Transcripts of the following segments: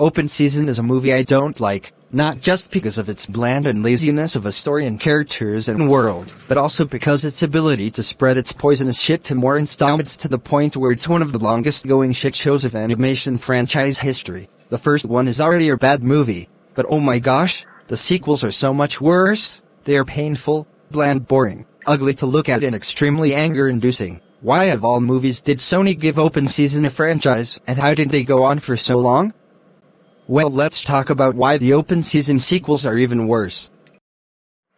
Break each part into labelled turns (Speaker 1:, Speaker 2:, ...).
Speaker 1: Open Season is a movie I don't like, not just because of its bland and laziness of a story and characters and world, but also because its ability to spread its poisonous shit to more installments to the point where it's one of the longest going shit shows of animation franchise history. The first one is already a bad movie, but oh my gosh, the sequels are so much worse. They are painful, bland, boring, ugly to look at and extremely anger-inducing. Why of all movies did Sony give Open Season a franchise, and how did they go on for so long? Well, let's talk about why the Open Season sequels are even worse.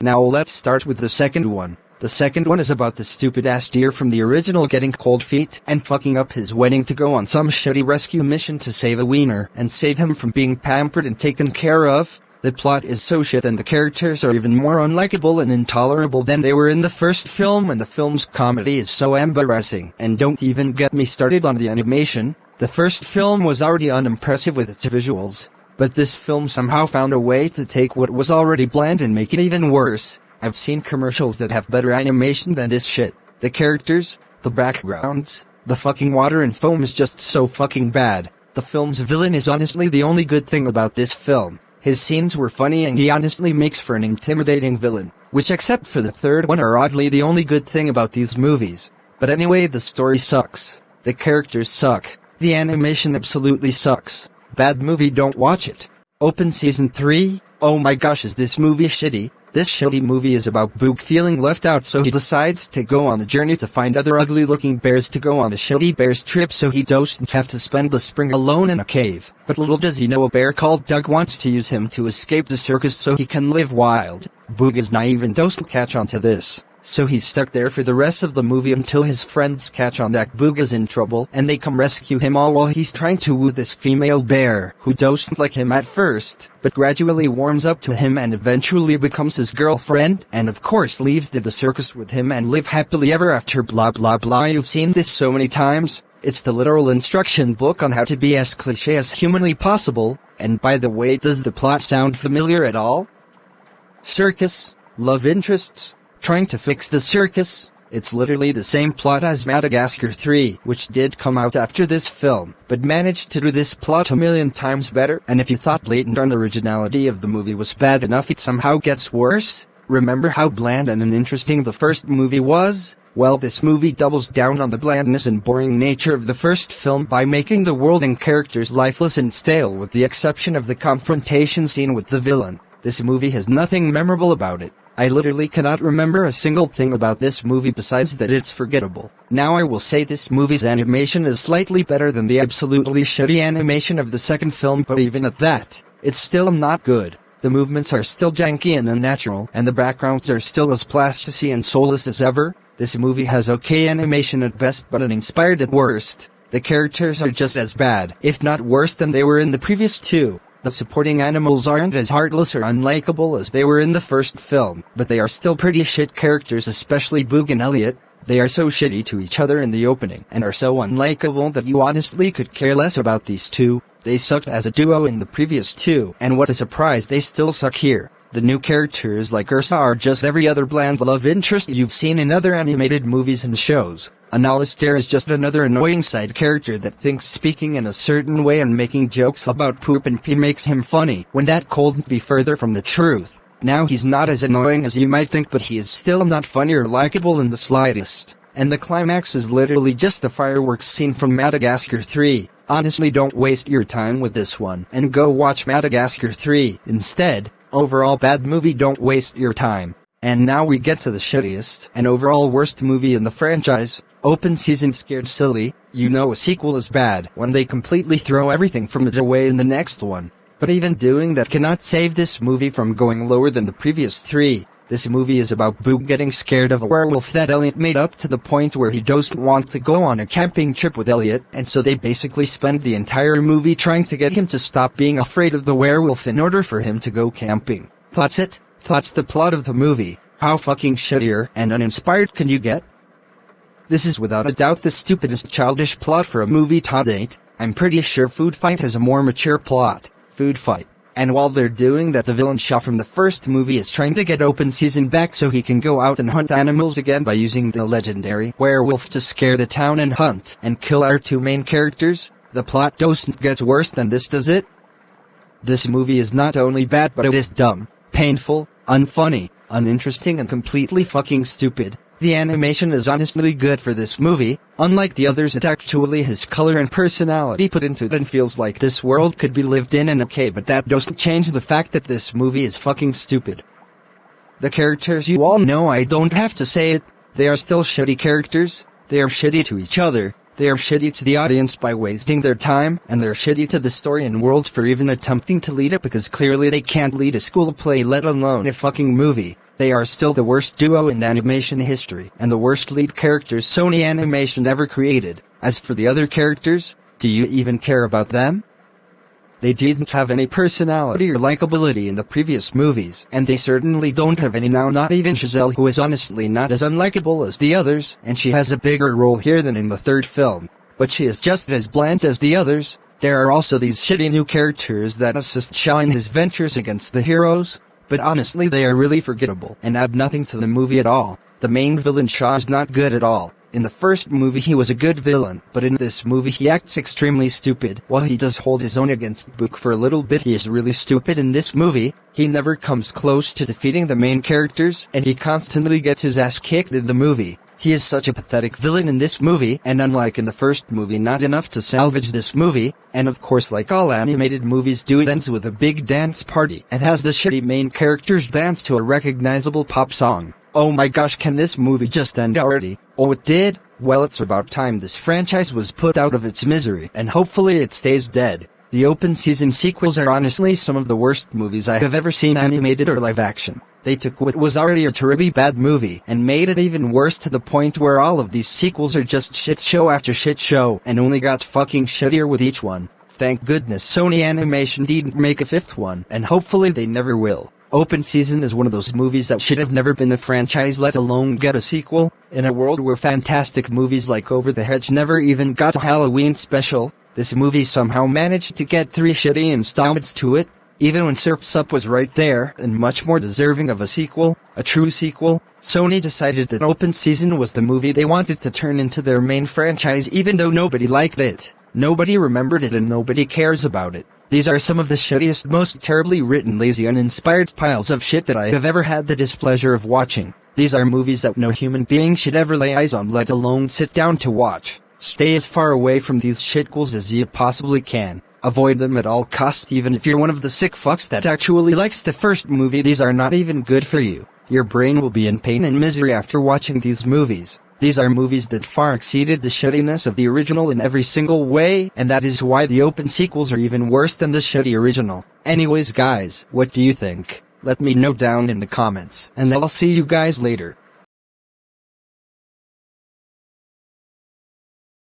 Speaker 1: Now let's start with the second one. The second one is about the stupid-ass deer from the original getting cold feet and fucking up his wedding to go on some shitty rescue mission to save a wiener and save him from being pampered and taken care of. The plot is so shit and the characters are even more unlikable and intolerable than they were in the first film, and the film's comedy is so embarrassing. And don't even get me started on the animation. The first film was already unimpressive with its visuals, but this film somehow found a way to take what was already bland and make it even worse. I've seen commercials that have better animation than this shit. The characters, the backgrounds, the fucking water and foam is just so fucking bad. The film's villain is honestly the only good thing about this film. His scenes were funny and he honestly makes for an intimidating villain, which except for the third one are oddly the only good thing about these movies. But anyway, the story sucks. The characters suck. The animation absolutely sucks. Bad movie, don't watch it. Open Season 3? Oh my gosh, is this movie shitty? This shitty movie is about Boog feeling left out, so he decides to go on a journey to find other ugly-looking bears to go on a shitty bears trip so he doesn't have to spend the spring alone in a cave. But little does he know a bear called Doug wants to use him to escape the circus so he can live wild. Boog is naive and doesn't catch on to this, so he's stuck there for the rest of the movie until his friends catch on that Boog is in trouble and they come rescue him, all while he's trying to woo this female bear who doesn't like him at first, but gradually warms up to him and eventually becomes his girlfriend, and of course leaves the circus with him and live happily ever after, blah blah blah. You've seen this so many times. It's the literal instruction book on how to be as cliché as humanly possible. And by the way, does the plot sound familiar at all? Circus, love interests, trying to fix the circus. It's literally the same plot as Madagascar 3, which did come out after this film, but managed to do this plot a million times better. And if you thought blatant unoriginality of the movie was bad enough, it somehow gets worse. Remember how bland and uninteresting the first movie was? Well, this movie doubles down on the blandness and boring nature of the first film by making the world and characters lifeless and stale, with the exception of the confrontation scene with the villain. This movie has nothing memorable about it. I literally cannot remember a single thing about this movie besides that it's forgettable. Now I will say this movie's animation is slightly better than the absolutely shitty animation of the second film, but even at that, it's still not good. The movements are still janky and unnatural, and the backgrounds are still as plasticine and soulless as ever. This movie has okay animation at best but uninspired at worst. The characters are just as bad, if not worse, than they were in the previous two. The supporting animals aren't as heartless or unlikable as they were in the first film, but they are still pretty shit characters, especially Boog and Elliot. They are so shitty to each other in the opening, and are so unlikable that you honestly could care less about these two. They sucked as a duo in the previous two, and what a surprise, they still suck here. The new characters like Ursa are just every other bland love interest you've seen in other animated movies and shows. And Alistair is just another annoying side character that thinks speaking in a certain way and making jokes about poop and pee makes him funny, when that couldn't be further from the truth. Now he's not as annoying as you might think, but he is still not funny or likable in the slightest. And the climax is literally just the fireworks scene from Madagascar 3. Honestly, don't waste your time with this one, and go watch Madagascar 3 instead. Overall bad movie, don't waste your time. And now we get to the shittiest and overall worst movie in the franchise. Open Season scared silly. You know a sequel is bad when they completely throw everything from it away in the next one. But even doing that cannot save this movie from going lower than the previous three. This movie is about Boog getting scared of a werewolf that Elliot made up to the point where he doesn't want to go on a camping trip with Elliot, and so they basically spend the entire movie trying to get him to stop being afraid of the werewolf in order for him to go camping. That's it. That's the plot of the movie. How fucking shittier and uninspired can you get? This is without a doubt the stupidest childish plot for a movie to date. I'm pretty sure Food Fight has a more mature plot. Food Fight. And while they're doing that, the villain Shaw from the first movie is trying to get Open Season back so he can go out and hunt animals again by using the legendary werewolf to scare the town and hunt and kill our two main characters. The plot doesn't get worse than this, does it? This movie is not only bad but it is dumb, painful, unfunny, uninteresting and completely fucking stupid. The animation is honestly good for this movie. Unlike the others, it actually has color and personality put into it and feels like this world could be lived in and okay, but that doesn't change the fact that this movie is fucking stupid. The characters, you all know, I don't have to say it, they are still shitty characters. They are shitty to each other, they are shitty to the audience by wasting their time, and they're shitty to the story and world for even attempting to lead it, because clearly they can't lead a school play, let alone a fucking movie. They are still the worst duo in animation history, and the worst lead characters Sony Animation ever created. As for the other characters, do you even care about them? They didn't have any personality or likability in the previous movies, and they certainly don't have any now, not even Giselle, who is honestly not as unlikable as the others, and she has a bigger role here than in the third film. But she is just as bland as the others. There are also these shitty new characters that assist Shaw in his ventures against the heroes, but honestly they are really forgettable and add nothing to the movie at all. The main villain Shaw is not good at all. In the first movie he was a good villain, but in this movie he acts extremely stupid. While he does hold his own against Book for a little bit, he is really stupid in this movie. He never comes close to defeating the main characters, and he constantly gets his ass kicked in the movie. He is such a pathetic villain in this movie, and unlike in the first movie, not enough to salvage this movie. And of course, like all animated movies do, it ends with a big dance party and has the shitty main characters dance to a recognizable pop song. Oh my gosh, can this movie just end already? Oh, it did? Well, it's about time this franchise was put out of its misery, and hopefully it stays dead. The open season sequels are honestly some of the worst movies I have ever seen, animated or live action. They took what was already a terribly bad movie and made it even worse, to the point where all of these sequels are just shit show after shit show and only got fucking shittier with each one. Thank goodness Sony Animation didn't make a fifth one, and hopefully they never will. Open Season is one of those movies that should have never been a franchise, let alone get a sequel. In a world where fantastic movies like Over the Hedge never even got a Halloween special, this movie somehow managed to get 3 shitty installments to it. Even when Surf's Up was right there, and much more deserving of a sequel, a true sequel, Sony decided that Open Season was the movie they wanted to turn into their main franchise, even though nobody liked it, nobody remembered it, and nobody cares about it. These are some of the shittiest, most terribly written, lazy, uninspired piles of shit that I have ever had the displeasure of watching. These are movies that no human being should ever lay eyes on, let alone sit down to watch. Stay as far away from these shitholes as you possibly can. Avoid them at all costs, even if you're one of the sick fucks that actually likes the first movie. These are not even good for you. Your brain will be in pain and misery after watching these movies. These are movies that far exceeded the shittiness of the original in every single way, and that is why the open sequels are even worse than the shitty original. Anyways guys, what do you think? Let me know down in the comments, and I'll see you guys later.